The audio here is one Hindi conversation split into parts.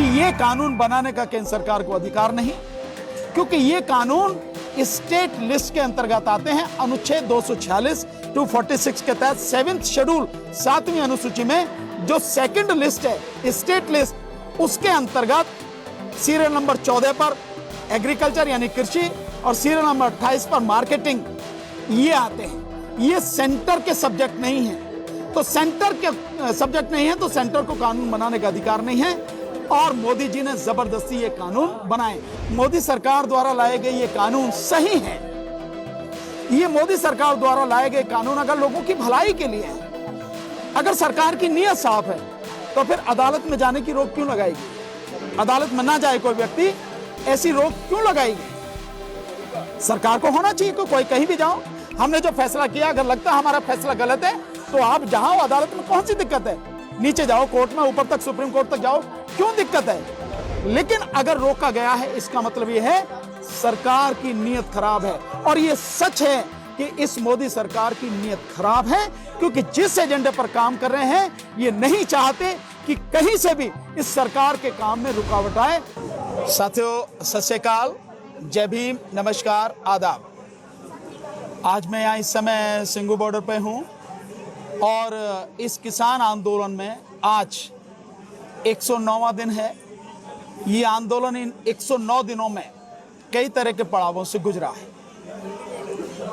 कि ये कानून बनाने का केंद्र सरकार को अधिकार नहीं, क्योंकि ये कानून स्टेट लिस्ट के अंतर्गत आते हैं। अनुच्छेद 246 246 के तहत 7th शेड्यूल 7वीं अनुसूची में जो सेकंड लिस्ट है स्टेट लिस्ट, उसके अंतर्गत सीरियल नंबर 14 पर एग्रीकल्चर यानी कृषि और सीरियल नंबर 28 पर मार्केटिंग ये आते हैं। ये सेंटर के सब्जेक्ट नहीं है, तो सेंटर के सब्जेक्ट नहीं है तो सेंटर को कानून बनाने का अधिकार नहीं है। और मोदी जी ने जबरदस्ती ये कानून बनाए। मोदी सरकार द्वारा लाए गए ये कानून सही है। ये मोदी सरकार द्वारा लाए गए कानून अगर लोगों की भलाई के लिए है, अगर सरकार की नीयत साफ है, तो फिर अदालत में जाने की रोक क्यों लगाएगी? अदालत में ना जाए कोई व्यक्ति, ऐसी रोक क्यों लगाएगी? सरकार को होना चाहिए कि कोई कहीं भी जाओ, हमने जो फैसला किया अगर लगता है हमारा फैसला गलत है तो आप जाओ, अदालत में कौन सी दिक्कत है? नीचे जाओ कोर्ट में, ऊपर तक सुप्रीम कोर्ट तक जाओ, क्यों दिक्कत है? लेकिन अगर रोका गया है इसका मतलब यह है सरकार की नीयत खराब है। और यह सच है कि इस मोदी सरकार की नीयत खराब है, क्योंकि जिस एजेंडे पर काम कर रहे हैं ये नहीं चाहते कि कहीं से भी इस सरकार के काम में रुकावट आए। साथियों, सत श्री अकाल, जय भीम, नमस्कार, आदाब। आज मैं यहाँ इस समय सिंगू बॉर्डर पे हूँ और इस किसान आंदोलन में आज 109वां दिन है। ये आंदोलन इन 109 दिनों में कई तरह के पड़ावों से गुजरा है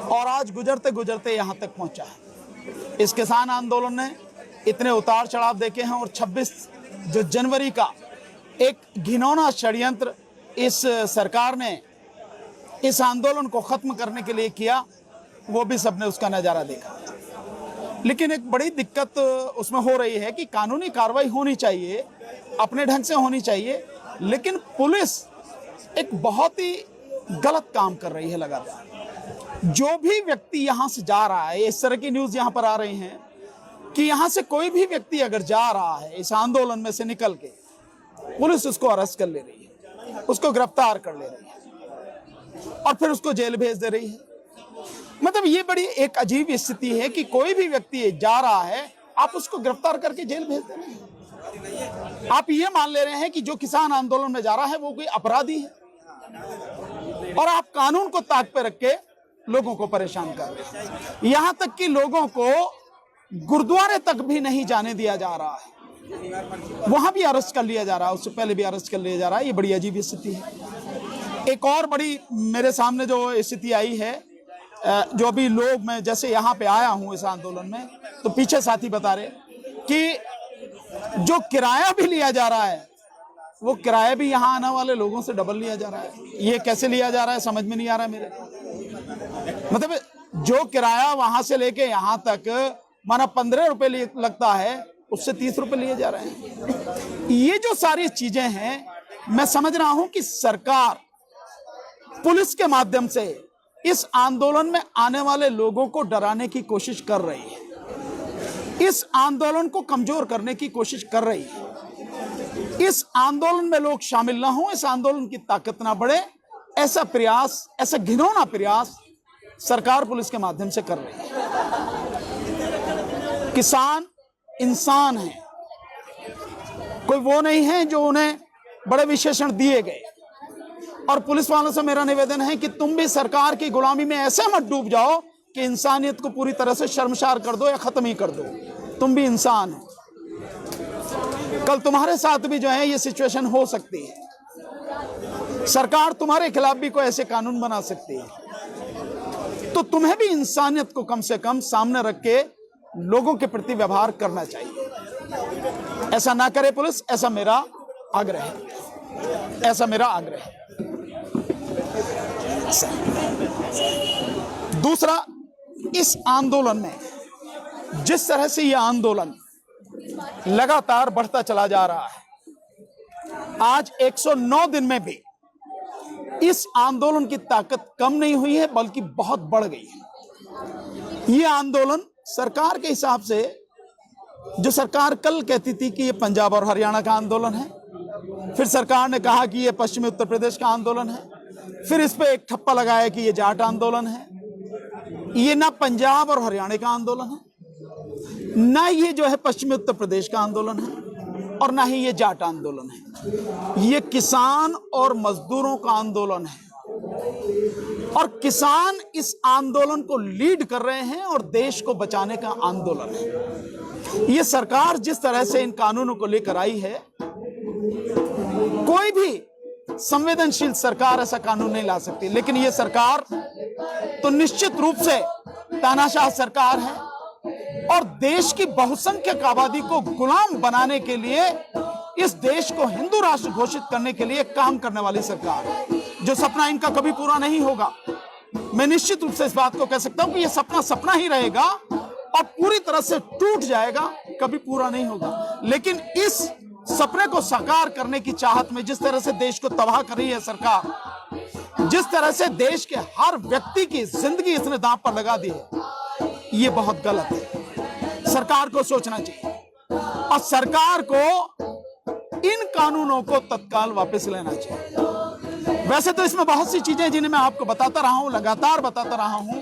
और आज गुजरते गुजरते यहाँ तक पहुँचा है। इस किसान आंदोलन ने इतने उतार चढ़ाव देखे हैं और 26 जो जनवरी का एक घिनौना षड्यंत्र इस सरकार ने इस आंदोलन को खत्म करने के लिए किया, वो भी सबने उसका नज़ारा देखा। लेकिन एक बड़ी दिक्कत उसमें हो रही है कि कानूनी कार्रवाई होनी चाहिए, अपने ढंग से होनी चाहिए, लेकिन पुलिस एक बहुत ही गलत काम कर रही है लगातार। जो भी व्यक्ति यहाँ से जा रहा है, इस तरह की न्यूज़ यहाँ पर आ रही हैं कि यहाँ से कोई भी व्यक्ति अगर जा रहा है इस आंदोलन में से निकल के, पुलिस उसको अरेस्ट कर ले रही है, उसको गिरफ्तार कर ले रही है और फिर उसको जेल भेज दे रही है। मतलब ये बड़ी एक अजीब स्थिति है कि कोई भी व्यक्ति जा रहा है, आप उसको गिरफ्तार करके जेल भेज दे रहे हैं। आप ये मान ले रहे हैं कि जो किसान आंदोलन में जा रहा है वो कोई अपराधी है और आप कानून को ताक पे रख के लोगों को परेशान कर रहे हैं। यहां तक कि लोगों को गुरुद्वारे तक भी नहीं जाने दिया जा रहा है, वहां भी अरेस्ट कर लिया जा रहा है, उससे पहले भी अरेस्ट कर लिया जा रहा है। ये बड़ी अजीब स्थिति है। एक और बड़ी मेरे सामने जो स्थिति आई है, जो अभी लोग, मैं जैसे यहाँ पे आया हूँ इस आंदोलन में, तो पीछे साथी बता रहे कि जो किराया भी लिया जा रहा है वो किराया भी यहाँ आने वाले लोगों से डबल लिया जा रहा है। ये कैसे लिया जा रहा है समझ में नहीं आ रहा है मेरे। मतलब जो किराया वहां से लेके यहाँ तक माना 15 रुपए लगता है, उससे 30 रुपए लिए जा रहे हैं। ये जो सारी चीजें हैं, मैं समझ रहा हूं कि सरकार पुलिस के माध्यम से इस आंदोलन में आने वाले लोगों को डराने की कोशिश कर रही है, इस आंदोलन को कमजोर करने की कोशिश कर रही है। इस आंदोलन में लोग शामिल ना हो, इस आंदोलन की ताकत ना बढ़े, ऐसा प्रयास, ऐसा घिनौना प्रयास सरकार पुलिस के माध्यम से कर रही है। किसान इंसान है, कोई वो नहीं है जो उन्हें बड़े विशेषण दिए गए। और पुलिस वालों से मेरा निवेदन है कि तुम भी सरकार की गुलामी में ऐसे मत डूब जाओ कि इंसानियत को पूरी तरह से शर्मसार कर दो या खत्म ही कर दो। तुम भी इंसान हो, कल तुम्हारे साथ भी जो है ये सिचुएशन हो सकती है। सरकार तुम्हारे खिलाफ भी कोई ऐसे कानून बना सकती है। तो तुम्हें भी इंसानियत को कम से कम सामने रख के लोगों के प्रति व्यवहार करना चाहिए। ऐसा ना करे पुलिस, ऐसा मेरा आग्रह है, ऐसा मेरा आग्रह है। दूसरा, इस आंदोलन में जिस तरह से यह आंदोलन लगातार बढ़ता चला जा रहा है, आज 109 दिन में भी इस आंदोलन की ताकत कम नहीं हुई है, बल्कि बहुत बढ़ गई है। यह आंदोलन सरकार के हिसाब से, जो सरकार कल कहती थी कि यह पंजाब और हरियाणा का आंदोलन है, फिर सरकार ने कहा कि यह पश्चिमी उत्तर प्रदेश का आंदोलन है, फिर इस पे एक ठप्पा लगाया कि यह जाट आंदोलन है। ये ना पंजाब और हरियाणा का आंदोलन है, ना ये जो है पश्चिमी उत्तर प्रदेश का आंदोलन है, और ना ही ये जाट आंदोलन है, ये किसान और मजदूरों का आंदोलन है। और किसान इस आंदोलन को लीड कर रहे हैं और देश को बचाने का आंदोलन है। ये सरकार जिस तरह से इन कानूनों को लेकर आई है, कोई भी संवेदनशील सरकार ऐसा कानून नहीं ला सकती, लेकिन ये सरकार तो निश्चित रूप से तानाशाह सरकार है और देश की बहुसंख्यक आबादी को गुलाम बनाने के लिए, इस देश को हिंदू राष्ट्र घोषित करने के लिए काम करने वाली सरकार है। जो सपना इनका कभी पूरा नहीं होगा, मैं निश्चित रूप से इस बात को कह सकता हूं कि यह सपना सपना ही रहेगा और पूरी तरह से टूट जाएगा, कभी पूरा नहीं होगा। लेकिन इस सपने को साकार करने की चाहत में जिस तरह से देश को तबाह कर रही है सरकार, जिस तरह से देश के हर व्यक्ति की जिंदगी इसने दांव पर लगा दी है, ये बहुत गलत है। सरकार को सोचना चाहिए और सरकार को इन कानूनों को तत्काल वापस लेना चाहिए। वैसे तो इसमें बहुत सी चीजें जिन्हें मैं आपको बताता रहा हूं, लगातार बताता रहा हूं,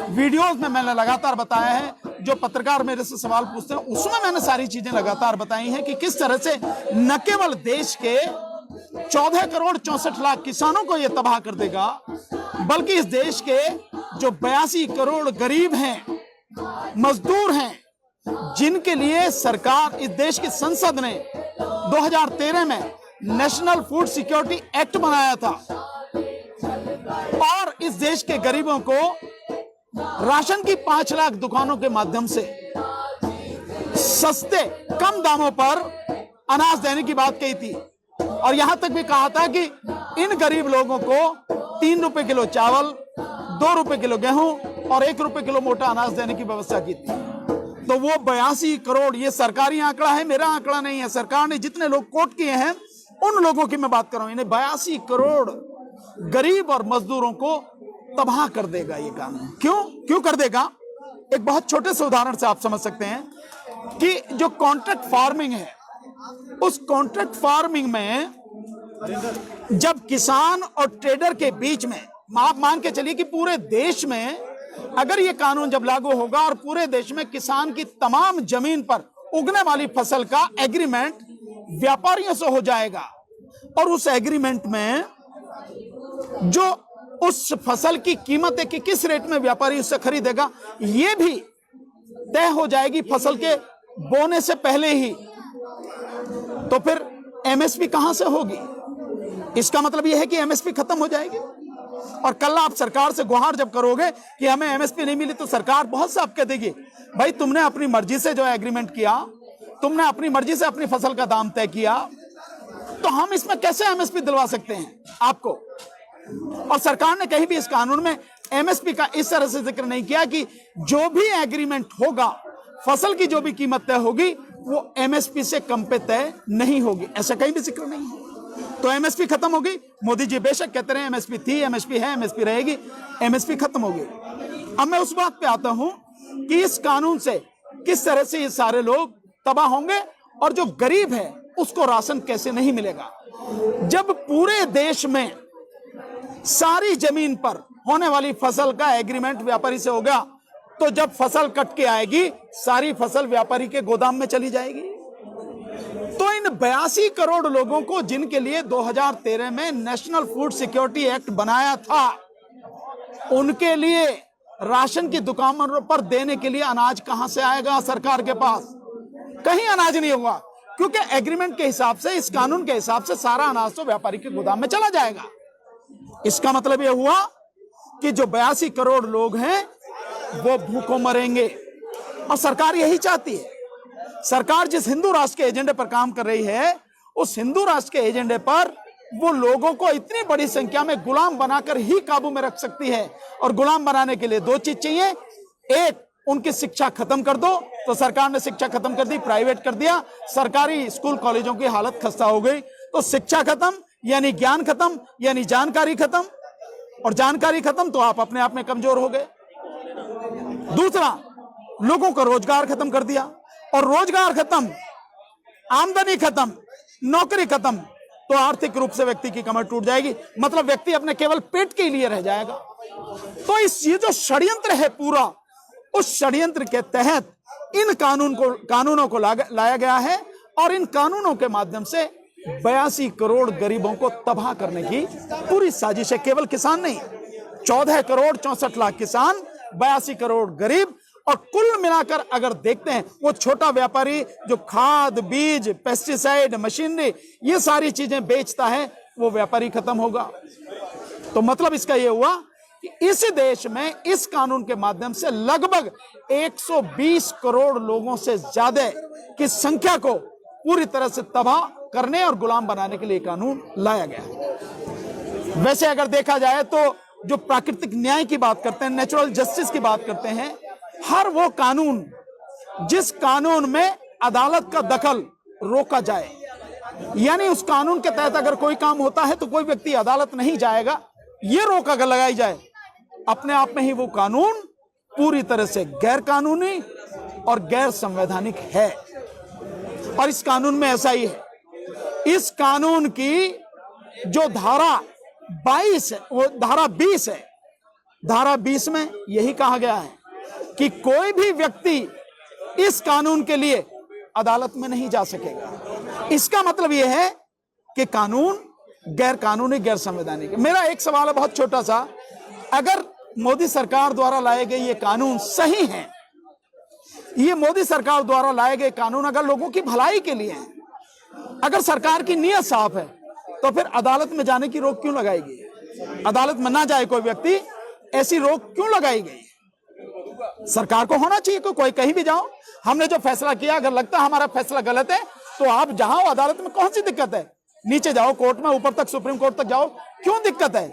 वीडियोस में मैंने लगातार बताया है। जो पत्रकार मेरे से सवाल पूछते हैं उसमें मैंने सारी चीजें लगातार बताई हैं कि किस तरह से न केवल देश के 14 करोड़ 64 लाख किसानों को यह तबाह कर देगा, बल्कि इस देश के जो 82 करोड़ गरीब हैं, मजदूर हैं, जिनके लिए सरकार, इस देश की संसद ने 2013 में नेशनल फूड सिक्योरिटी एक्ट बनाया था और इस देश के गरीबों को राशन की 5 लाख दुकानों के माध्यम से सस्ते कम दामों पर अनाज देने की बात कही थी और यहां तक भी कहा था कि इन गरीब लोगों को 3 रुपए किलो चावल, 2 रुपए किलो गेहूं और 1 रुपए किलो मोटा अनाज देने की व्यवस्था की थी। तो वो 82 करोड़, ये सरकारी आंकड़ा है, मेरा आंकड़ा नहीं है, सरकार ने जितने लोग कोट किए हैं उन लोगों की मैं बात कर रहा हूं। इन्हें 82 करोड़ गरीब और मजदूरों को तबाह कर देगा ये कानून। क्यों कर देगा? एक बहुत छोटे से उदाहरण से आप समझ सकते हैं कि जो कॉन्ट्रैक्ट फार्मिंग है, उस कॉन्ट्रैक्ट फार्मिंग में जब किसान और ट्रेडर के बीच में, आप मान के चलिए कि पूरे देश में अगर ये कानून जब लागू होगा और पूरे देश में किसान की तमाम जमीन पर उगने वाली फसल का एग्रीमेंट व्यापारियों से हो जाएगा और उस एग्रीमेंट में जो उस फसल की कीमत है कि किस रेट में व्यापारी उससे खरीदेगा, यह भी तय हो जाएगी फसल के बोने से पहले ही। तो फिर एमएसपी कहां से होगी? इसका मतलब यह है कि एमएसपी खत्म हो जाएगी और कल आप सरकार से गुहार जब करोगे कि हमें एमएसपी नहीं मिली, तो सरकार बहुत साफ कह देगी, भाई तुमने अपनी मर्जी से जो एग्रीमेंट किया, तुमने अपनी मर्जी से अपनी फसल का दाम तय किया, तो हम इसमें कैसे एमएसपी दिलवा सकते हैं आपको? और सरकार ने कहीं भी इस कानून में एमएसपी का इस तरह से जिक्र नहीं किया कि जो भी एग्रीमेंट होगा, फसल की जो भी कीमत तय होगी वो एमएसपी से कम पे तय नहीं होगी, ऐसा कहीं भी जिक्र नहीं है। तो एमएसपी खत्म होगी। मोदी जी बेशक कहते रहे एमएसपी थी, एमएसपी है, एमएसपी रहेगी, एमएसपी खत्म होगी। अब मैं उस बात पे आता हूं कि इस कानून से किस तरह से ये सारे लोग तबाह होंगे और जो गरीब है उसको राशन कैसे नहीं मिलेगा। जब पूरे देश में सारी जमीन पर होने वाली फसल का एग्रीमेंट व्यापारी से होगा, तो जब फसल कट के आएगी सारी फसल व्यापारी के गोदाम में चली जाएगी। तो इन 82 करोड़ लोगों को, जिनके लिए 2013 में नेशनल फूड सिक्योरिटी एक्ट बनाया था, उनके लिए राशन की दुकानों पर देने के लिए अनाज कहां से आएगा? सरकार के पास कहीं अनाज नहीं होगा, क्योंकि एग्रीमेंट के हिसाब से, इस कानून के हिसाब से सारा अनाज तो व्यापारी के गोदाम में चला जाएगा। इसका मतलब यह हुआ कि जो 82 करोड़ लोग हैं वो भूखों मरेंगे और सरकार यही चाहती है। सरकार जिस हिंदू राष्ट्र के एजेंडे पर काम कर रही है, उस हिंदू राष्ट्र के एजेंडे पर वो लोगों को इतनी बड़ी संख्या में गुलाम बनाकर ही काबू में रख सकती है। और गुलाम बनाने के लिए 2 चीज चाहिए, एक, उनकी शिक्षा खत्म कर दो। तो सरकार ने शिक्षा खत्म कर दी, प्राइवेट कर दिया, सरकारी स्कूल कॉलेजों की हालत खस्ता हो गई। तो शिक्षा खत्म यानी ज्ञान खत्म, यानी जानकारी खत्म, और जानकारी खत्म तो आप अपने आप में कमजोर हो गए। दूसरा, लोगों का रोजगार खत्म कर दिया, और रोजगार खत्म, आमदनी खत्म, नौकरी खत्म, तो आर्थिक रूप से व्यक्ति की कमर टूट जाएगी। मतलब व्यक्ति अपने केवल पेट के लिए रह जाएगा। तो ये जो षड्यंत्र है पूरा, उस षड्यंत्र के तहत इन कानूनों को लाया गया है और इन कानूनों के माध्यम से 82 करोड़ गरीबों को तबाह करने की पूरी साजिश है। केवल किसान नहीं, 14 करोड़ 64 लाख किसान, 82 करोड़ गरीब, और कुल मिलाकर अगर देखते हैं वो छोटा व्यापारी जो खाद, बीज, पेस्टिसाइड, मशीनरी, ये सारी चीजें बेचता है, वो व्यापारी खत्म होगा। तो मतलब इसका ये हुआ कि इस देश में इस कानून के माध्यम से लगभग 120 करोड़ लोगों से ज्यादा की संख्या को पूरी तरह से तबाह करने और गुलाम बनाने के लिए कानून लाया गया। वैसे अगर देखा जाए तो जो प्राकृतिक न्याय की बात करते हैं, नेचुरल जस्टिस की बात करते हैं, हर वो कानून जिस कानून में अदालत का दखल रोका जाए, यानी उस कानून के तहत अगर कोई काम होता है तो कोई व्यक्ति अदालत नहीं जाएगा, ये रोक अगर लगाई जाए, अपने आप में ही वो कानून पूरी तरह से गैर कानूनी और गैर संवैधानिक है। और इस कानून में ऐसा ही है। इस कानून की जो धारा 22 है, वो धारा 20 है। धारा 20 में यही कहा गया है कि कोई भी व्यक्ति इस कानून के लिए अदालत में नहीं जा सकेगा। इसका मतलब यह है कि कानून गैर कानूनी, गैर संवैधानिक। मेरा एक सवाल है बहुत छोटा सा, अगर मोदी सरकार द्वारा लाए गए ये कानून सही हैं, ये मोदी सरकार द्वारा लाए गए कानून अगर लोगों की भलाई के लिए हैं, अगर सरकार की नीयत साफ है, तो फिर अदालत में जाने की रोक क्यों लगाई गई? अदालत में ना जाए कोई व्यक्ति, ऐसी रोक क्यों लगाई गई? सरकार को होना चाहिए कि कोई कहीं भी जाओ, हमने जो फैसला किया, अगर लगता है हमारा फैसला गलत है तो आप जाओ अदालत में, कौन सी दिक्कत है? नीचे जाओ कोर्ट में, ऊपर तक सुप्रीम कोर्ट तक जाओ, क्यों दिक्कत है?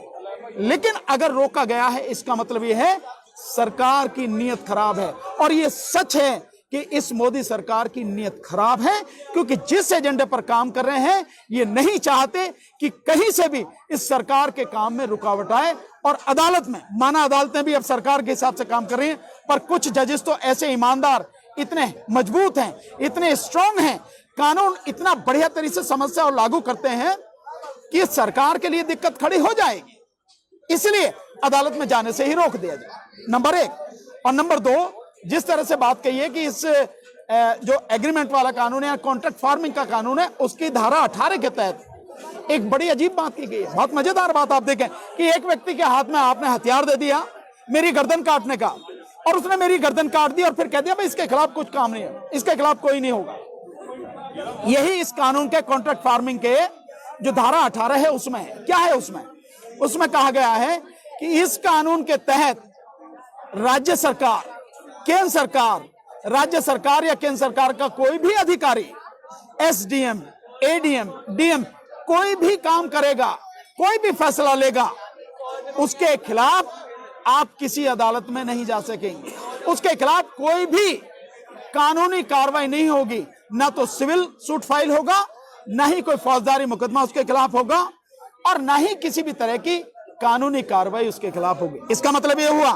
लेकिन अगर रोका गया है, इसका मतलब यह है सरकार की नीयत खराब है। और यह सच है कि इस मोदी सरकार की नीयत खराब है, क्योंकि जिस एजेंडे पर काम कर रहे हैं, ये नहीं चाहते कि कहीं से भी इस सरकार के काम में रुकावट आए। और अदालत में, माना अदालतें भी अब सरकार के हिसाब से काम कर रही हैं, पर कुछ जजेस तो ऐसे ईमानदार, इतने मजबूत हैं, इतने स्ट्रांग हैं, कानून इतना बढ़िया तरीके से समझते और लागू करते हैं कि सरकार के लिए दिक्कत खड़ी हो जाएगी, इसलिए अदालत में जाने से ही रोक दिया जाए, नंबर 1। और नंबर 2, जिस तरह से बात कही है कि इस जो एग्रीमेंट वाला कानून है, कॉन्ट्रैक्ट फार्मिंग का कानून है, उसकी धारा 18 के तहत एक बड़ी अजीब बात की गई है। बहुत मजेदार बात आप देखें कि एक व्यक्ति के हाथ में आपने हथियार दे दिया मेरी गर्दन काटने का, और उसने मेरी गर्दन काट दी और फिर कह दिया भाई इसके खिलाफ कुछ काम नहीं है, इसके खिलाफ कोई नहीं होगा। यही इस कानून के कॉन्ट्रैक्ट फार्मिंग के जो धारा 18 है उसमें है। क्या है उसमें कहा गया है कि इस कानून के तहत राज्य सरकार, केंद्र सरकार, राज्य सरकार या केंद्र सरकार का कोई भी अधिकारी, एसडीएम, एडीएम, डीएम, कोई भी काम करेगा, कोई भी फैसला लेगा, उसके खिलाफ आप किसी अदालत में नहीं जा सकेंगे, उसके खिलाफ कोई भी कानूनी कार्रवाई नहीं होगी, ना तो सिविल सूट फाइल होगा, ना ही कोई फौजदारी मुकदमा उसके खिलाफ होगा, और ना ही किसी भी तरह की कानूनी कार्रवाई उसके खिलाफ होगी। इसका मतलब यह हुआ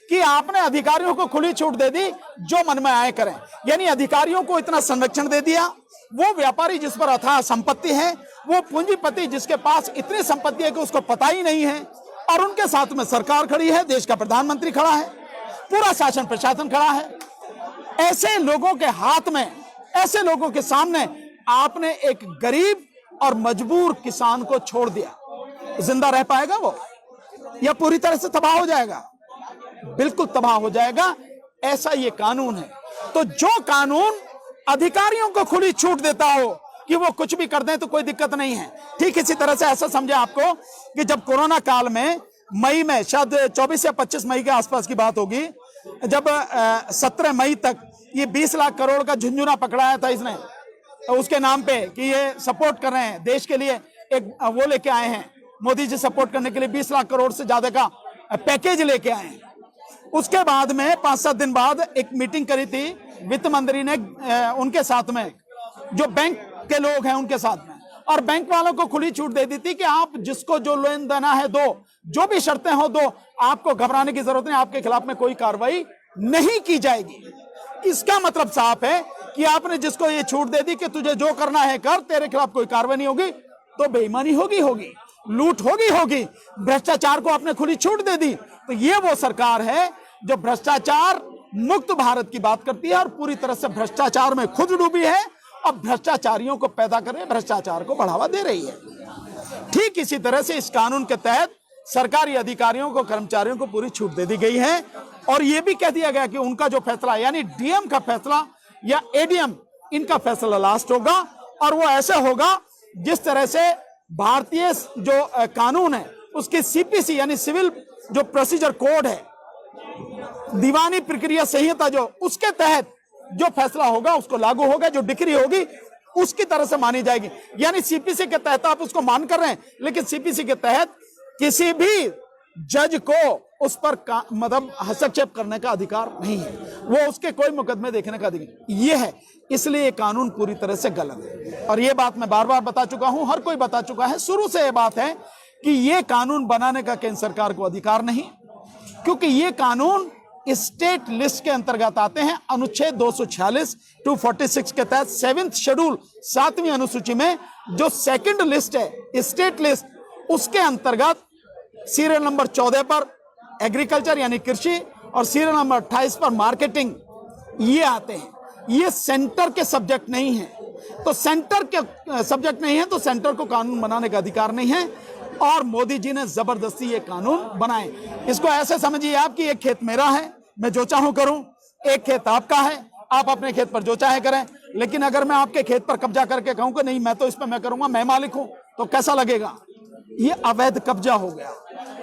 कि आपने अधिकारियों को खुली छूट दे दी, जो मन में आए करें, यानी अधिकारियों को इतना संरक्षण दे दिया। वो व्यापारी जिस पर अथाह संपत्ति है, वो पूंजीपति जिसके पास इतनी संपत्ति है कि उसको पता ही नहीं है, और उनके साथ में सरकार खड़ी है, देश का प्रधानमंत्री खड़ा है, पूरा शासन प्रशासन खड़ा है। ऐसे लोगों के हाथ में, ऐसे लोगों के सामने आपने एक गरीब और मजबूर किसान को छोड़ दिया। जिंदा रह पाएगा वो, या पूरी तरह से तबाह हो जाएगा? बिल्कुल तबाह हो जाएगा। ऐसा ये कानून है। तो जो कानून अधिकारियों को खुली छूट देता हो कि वो कुछ भी कर दें तो कोई दिक्कत नहीं है, ठीक इसी तरह से ऐसा समझे आपको कि जब कोरोना काल में मई में, शायद 24 या 25 मई के आसपास की बात होगी, जब 17 मई तक ये 20 लाख करोड़ का झुंझुना पकड़ाया था इसने, उसके नाम पे कि ये सपोर्ट कर रहे हैं देश के लिए, एक वो लेके आए हैं मोदी जी, सपोर्ट करने के लिए 20 लाख करोड़ से ज्यादा का पैकेज लेके आए हैं। उसके बाद में 5-7 दिन बाद एक मीटिंग करी थी वित्त मंत्री ने उनके साथ में, जो बैंक के लोग हैं उनके साथ में, और बैंक वालों को खुली छूट दे दी थी कि आप जिसको जो लेन देना है दो, जो भी शर्तें हो दो, आपको घबराने की जरूरत नहीं, आपके खिलाफ में कोई कार्रवाई नहीं की जाएगी। इसका मतलब साफ है कि आपने जिसको ये छूट दे दी कि तुझे जो करना है कर, तेरे खिलाफ कोई कार्रवाई नहीं होगी, तो बेईमानी होगी, लूट होगी, भ्रष्टाचार को आपने खुली छूट दे दी। तो ये वो सरकार है जो भ्रष्टाचार मुक्त भारत की बात करती है और पूरी तरह से भ्रष्टाचार में खुद डूबी है अब भ्रष्टाचारियों को पैदा कर रही है, भ्रष्टाचार को बढ़ावा दे रही है। ठीक इसी तरह से इस कानून के तहत सरकारी अधिकारियों को, कर्मचारियों को पूरी छूट दे दी गई है और यह भी कह दिया गया कि उनका जो फैसला यानी डीएम का फैसला या एडीएम, इनका फैसला लास्ट होगा और वो ऐसे होगा जिस तरह से भारतीय जो कानून है उसकी सीपीसी यानी सिविल जो प्रोसीजर कोड है, दीवानी प्रक्रिया संहिता जो, उसके तहत जो फैसला होगा उसको लागू होगा, जो डिक्री होगी उसकी तरह से मानी जाएगी। यानी सीपीसी के तहत आप उसको मान कर रहे हैं, लेकिन सीपीसी के तहत किसी भी जज को उस पर मतलब हस्तक्षेप करने का अधिकार नहीं है, वो उसके कोई मुकदमे देखने का अधिकार ये है। इसलिए ये कानून पूरी तरह से गलत है और ये बात मैं बार बार बता चुका हूं, हर कोई बता चुका है। शुरू से ये बात है कि ये कानून बनाने का केंद्र सरकार को अधिकार नहीं, क्योंकि ये कानून स्टेट लिस्ट के अंतर्गत आते हैं। अनुच्छेद 246 टू 46 के तहत 7th शेड्यूल 7वीं अनुसूची में जो सेकंड लिस्ट है स्टेट लिस्ट, उसके अंतर्गत सीरियल नंबर 14 पर एग्रीकल्चर यानी कृषि और सीरियल नंबर 28 पर मार्केटिंग ये आते हैं। ये सेंटर के सब्जेक्ट नहीं है, तो सेंटर के सब्जेक्ट नहीं है तो सेंटर को कानून बनाने का अधिकार नहीं है और मोदी जी ने जबरदस्ती ये कानून बनाए। इसको ऐसे समझिए आप कि एक खेत मेरा है, मैं जो चाहूं करूं, एक खेत आपका है, आप अपने खेत पर जो चाहे करें। लेकिन अगर मैं आपके खेत पर कब्जा करके कहूं कि नहीं मैं तो इस पर मैं करूंगा, मैं मालिक हूं, तो कैसा लगेगा? ये अवैध कब्जा हो गया।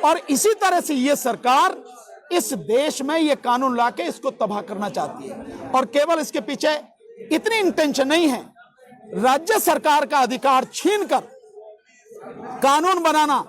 और इसी तरह से ये सरकार इस देश में ये कानून लाके इसको तबाह करना चाहती है और केवल इसके पीछे इतनी इंटेंशन नहीं है, राज्य सरकार का अधिकार छीनकर कानून बनाना,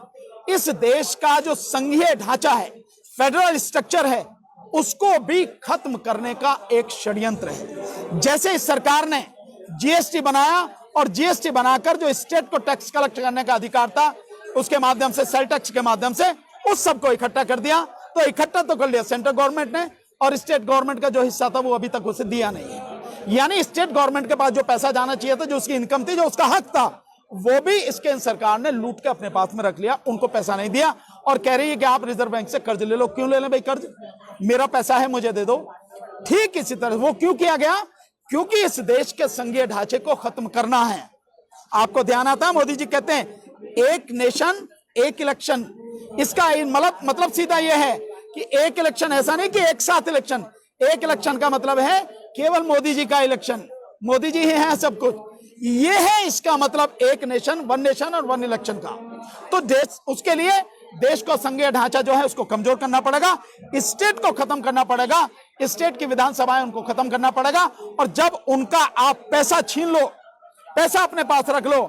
इस देश का जो संघीय ढांचा है, फेडरल स्ट्रक्चर है, उसको भी खत्म करने का एक षड्यंत्र है। जैसे इस सरकार ने जीएसटी बनाया और जीएसटी बनाकर जो स्टेट को टैक्स कलेक्ट करने का अधिकार था उसके माध्यम से, सेल टैक्स के माध्यम से उस सबको इकट्ठा कर दिया। तो इकट्ठा तो कर लिया सेंट्रल गवर्नमेंट ने और स्टेट गवर्नमेंट का जो हिस्सा था वो अभी तक उसे दिया नहीं है। यानी स्टेट गवर्नमेंट के पास जो पैसा जाना चाहिए था, जो उसकी इनकम थी, जो उसका हक था, वो भी इसके सरकार ने लूट के अपने पास में रख लिया, उनको पैसा नहीं दिया और कह रही है कि आप रिजर्व बैंक से कर्ज ले लो। क्यों ले लें भाई कर्ज? मेरा पैसा है, मुझे दे दो। ठीक इसी तरह वो क्यों किया गया? क्योंकि इस देश के संघीय ढांचे को खत्म करना है। आपको ध्यान आता है मोदी जी कहते हैं एक नेशन एक इलेक्शन, इसका मतलब सीधा यह है कि एक इलेक्शन, ऐसा नहीं कि एक साथ इलेक्शन। एक इलेक्शन का मतलब है केवल मोदी जी का इलेक्शन, मोदी जी ही हैं सब कुछ। ये है इसका मतलब एक नेशन और वन इलेक्शन का। तो देश, उसके लिए देश को संघीय ढांचा जो है उसको कमजोर करना पड़ेगा, स्टेट को खत्म करना पड़ेगा, स्टेट की विधानसभाएं उनको खत्म करना पड़ेगा। और जब उनका आप पैसा छीन लो, पैसा अपने पास रख लो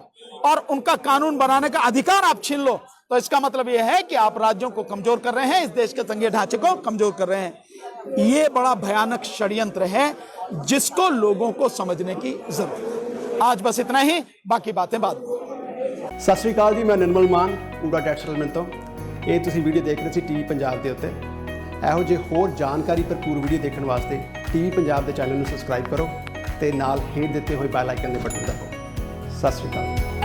और उनका कानून बनाने का अधिकार आप छीन लो, तो इसका मतलब यह है कि आप राज्यों को कमजोर कर रहे हैं, इस देश के संघीय ढांचे को कमजोर कर रहे हैं। यह बड़ा भयानक षड्यंत्र है जिसको लोगों को समझने की जरूरत है। आज बस इतना ही, बाकी बातें बाद में। सत श्री अकाल जी, मैं निर्मल मान ਊੜਾ टैक्स सेटलमेंट तो ये तुसी वीडियो देख रहे सी टीवी पंजाब के उत्ते। ਇਹੋ ਜਿਹੇ ਹੋਰ ਜਾਣਕਾਰੀ ਭਰਪੂਰ ਵੀਡੀਓ ਦੇਖਣ ਵਾਸਤੇ टीवी पंजाब ਦੇ ਚੈਨਲ ਨੂੰ ਸਬਸਕ੍ਰਾਈਬ ਕਰੋ ਤੇ ਨਾਲ ਹੇਠ ਦਿੱਤੇ ਹੋਏ ਬੈਲ ਆਈਕਨ ਦੇ ਬਟਨ ਦਬਾਓ। ਸਤਿ ਸ਼੍ਰੀ ਅਕਾਲ।